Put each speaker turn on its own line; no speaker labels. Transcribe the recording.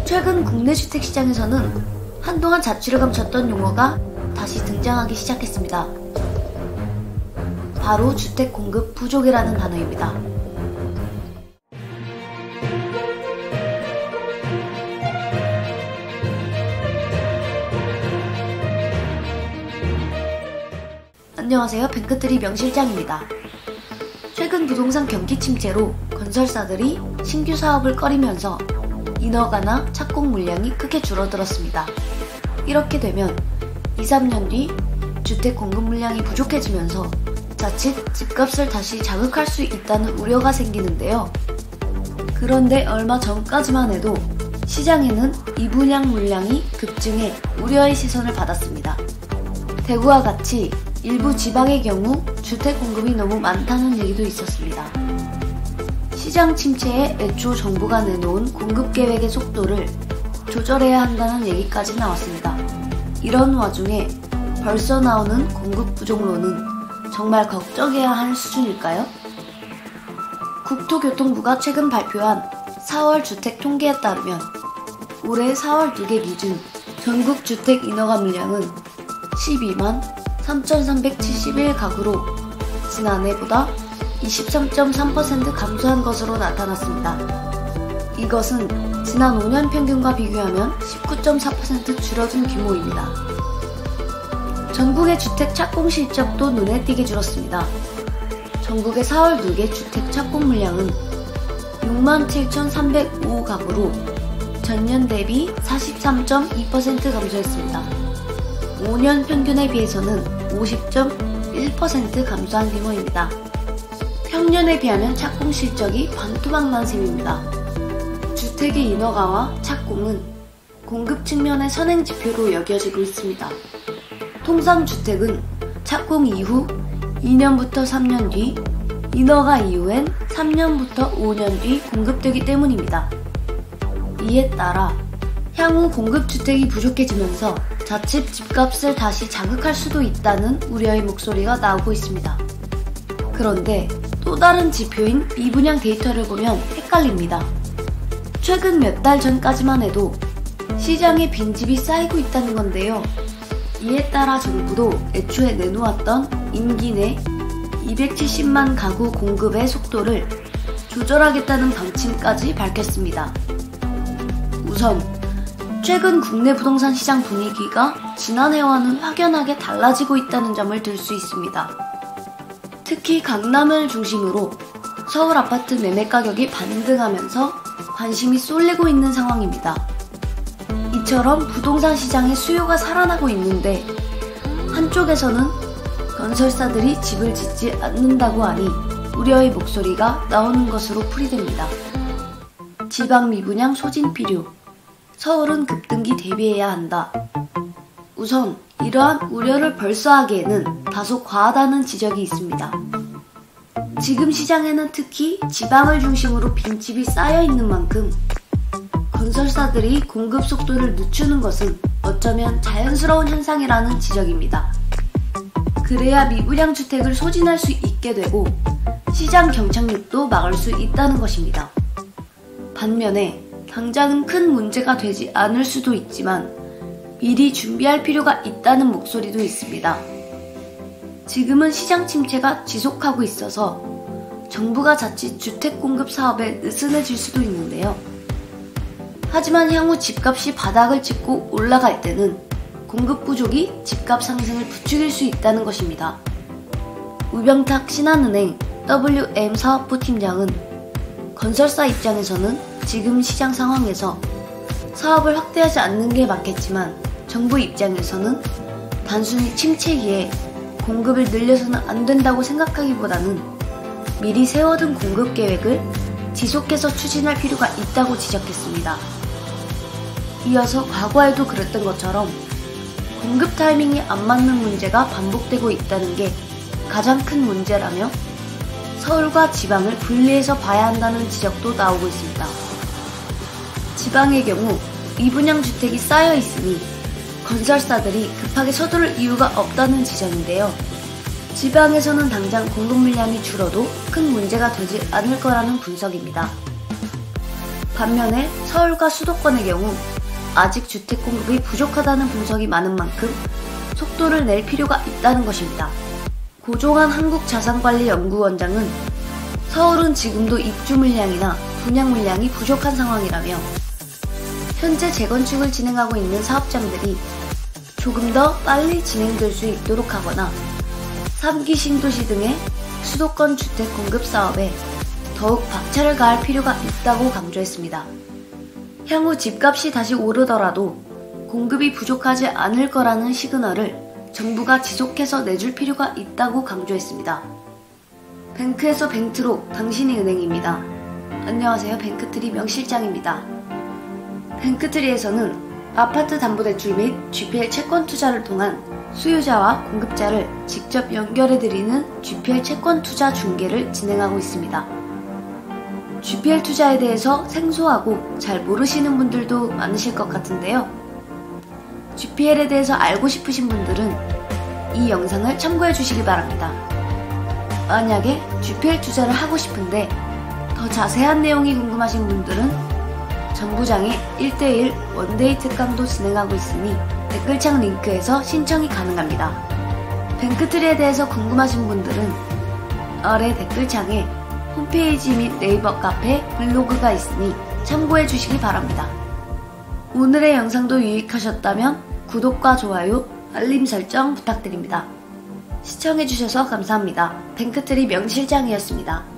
최근 국내 주택시장에서는 한동안 자취를 감췄던 용어가 다시 등장하기 시작했습니다. 바로 주택 공급 부족이라는 단어입니다. 안녕하세요. 뱅크트리 명실장입니다. 최근 부동산 경기 침체로 건설사들이 신규 사업을 꺼리면서 인허가나 착공 물량이 크게 줄어들었습니다. 이렇게 되면 2~3년 뒤 주택 공급 물량이 부족해지면서 자칫 집값을 다시 자극할 수 있다는 우려가 생기는데요. 그런데 얼마 전까지만 해도 시장에는 이 분양 물량이 급증해 우려의 시선을 받았습니다. 대구와 같이 일부 지방의 경우 주택 공급이 너무 많다는 얘기도 있었습니다. 시장 침체에 애초 정부가 내놓은 공급 계획의 속도를 조절해야 한다는 얘기까지 나왔습니다. 이런 와중에 벌써 나오는 공급 부족론은 정말 걱정해야 할 수준일까요? 국토교통부가 최근 발표한 4월 주택 통계에 따르면 올해 4월 2개 기준 전국 주택 인허가 물량은 12만 3,371가구로 지난해보다 23.3% 감소한 것으로 나타났습니다. 이것은 지난 5년 평균과 비교하면 19.4% 줄어든 규모입니다. 전국의 주택 착공 실적도 눈에 띄게 줄었습니다. 전국의 4월 2개 주택 착공 물량은 67,305가구로 전년 대비 43.2% 감소했습니다. 5년 평균에 비해서는 50.1% 감소한 규모입니다. 평년에 비하면 착공 실적이 반토막 난 셈입니다. 주택의 인허가와 착공은 공급 측면의 선행 지표로 여겨지고 있습니다. 통상 주택은 착공 이후 2년부터 3년 뒤, 인허가 이후엔 3년부터 5년 뒤 공급되기 때문입니다. 이에 따라 향후 공급주택이 부족해지면서 자칫 집값을 다시 자극할 수도 있다는 우려의 목소리가 나오고 있습니다. 그런데 또 다른 지표인 미분양 데이터를 보면 헷갈립니다. 최근 몇 달 전까지만 해도 시장에 빈집이 쌓이고 있다는 건데요. 이에 따라 정부도 애초에 내놓았던 임기 내 270만 가구 공급의 속도를 조절하겠다는 방침까지 밝혔습니다. 우선 최근 국내 부동산 시장 분위기가 지난해와는 확연하게 달라지고 있다는 점을 들 수 있습니다. 특히 강남을 중심으로 서울 아파트 매매 가격이 반등하면서 관심이 쏠리고 있는 상황입니다. 이처럼 부동산 시장의 수요가 살아나고 있는데 한쪽에서는 건설사들이 집을 짓지 않는다고 하니 우려의 목소리가 나오는 것으로 풀이됩니다. 지방 미분양 소진 필요, 서울은 급등기 대비해야 한다. 우선 이러한 우려를 벌써하기에는 다소 과하다는 지적이 있습니다. 지금 시장에는 특히 지방을 중심으로 빈집이 쌓여있는 만큼 건설사들이 공급 속도를 늦추는 것은 어쩌면 자연스러운 현상이라는 지적입니다. 그래야 미분양 주택을 소진할 수 있게 되고 시장 경착륙도 막을 수 있다는 것입니다. 반면에 당장은 큰 문제가 되지 않을 수도 있지만 미리 준비할 필요가 있다는 목소리도 있습니다. 지금은 시장 침체가 지속하고 있어서 정부가 자칫 주택 공급 사업에 느슨해질 수도 있는데요. 하지만 향후 집값이 바닥을 찍고 올라갈 때는 공급 부족이 집값 상승을 부추길 수 있다는 것입니다. 우병탁 신한은행 WM 사업부 팀장은 건설사 입장에서는 지금 시장 상황에서 사업을 확대하지 않는 게 맞겠지만 정부 입장에서는 단순히 침체기에 공급을 늘려서는 안 된다고 생각하기보다는 미리 세워둔 공급 계획을 지속해서 추진할 필요가 있다고 지적했습니다. 이어서 과거에도 그랬던 것처럼 공급 타이밍이 안 맞는 문제가 반복되고 있다는 게 가장 큰 문제라며 서울과 지방을 분리해서 봐야 한다는 지적도 나오고 있습니다. 지방의 경우 미분양 주택이 쌓여 있으니 건설사들이 급하게 서두를 이유가 없다는 지적인데요. 지방에서는 당장 공급 물량이 줄어도 큰 문제가 되지 않을 거라는 분석입니다. 반면에 서울과 수도권의 경우 아직 주택 공급이 부족하다는 분석이 많은 만큼 속도를 낼 필요가 있다는 것입니다. 고종환 한국자산관리연구원장은 서울은 지금도 입주 물량이나 분양 물량이 부족한 상황이라며 현재 재건축을 진행하고 있는 사업장들이 조금 더 빨리 진행될 수 있도록 하거나 3기 신도시 등의 수도권 주택 공급 사업에 더욱 박차를 가할 필요가 있다고 강조했습니다. 향후 집값이 다시 오르더라도 공급이 부족하지 않을 거라는 시그널을 정부가 지속해서 내줄 필요가 있다고 강조했습니다. 뱅크에서 뱅트로 당신이 은행입니다. 안녕하세요. 뱅크트리 명실장입니다. 뱅크트리에서는 아파트 담보대출 및 GPL 채권 투자를 통한 수요자와 공급자를 직접 연결해드리는 GPL 채권 투자 중개를 진행하고 있습니다. GPL 투자에 대해서 생소하고 잘 모르시는 분들도 많으실 것 같은데요. GPL에 대해서 알고 싶으신 분들은 이 영상을 참고해 주시기 바랍니다. 만약에 GPL 투자를 하고 싶은데 더 자세한 내용이 궁금하신 분들은 전부장이 1:1 원데이 특강도 진행하고 있으니 댓글창 링크에서 신청이 가능합니다. 뱅크트리에 대해서 궁금하신 분들은 아래 댓글창에 홈페이지 및 네이버 카페, 블로그가 있으니 참고해 주시기 바랍니다. 오늘의 영상도 유익하셨다면 구독과 좋아요, 알림 설정 부탁드립니다. 시청해주셔서 감사합니다. 뱅크트리 명실장이었습니다.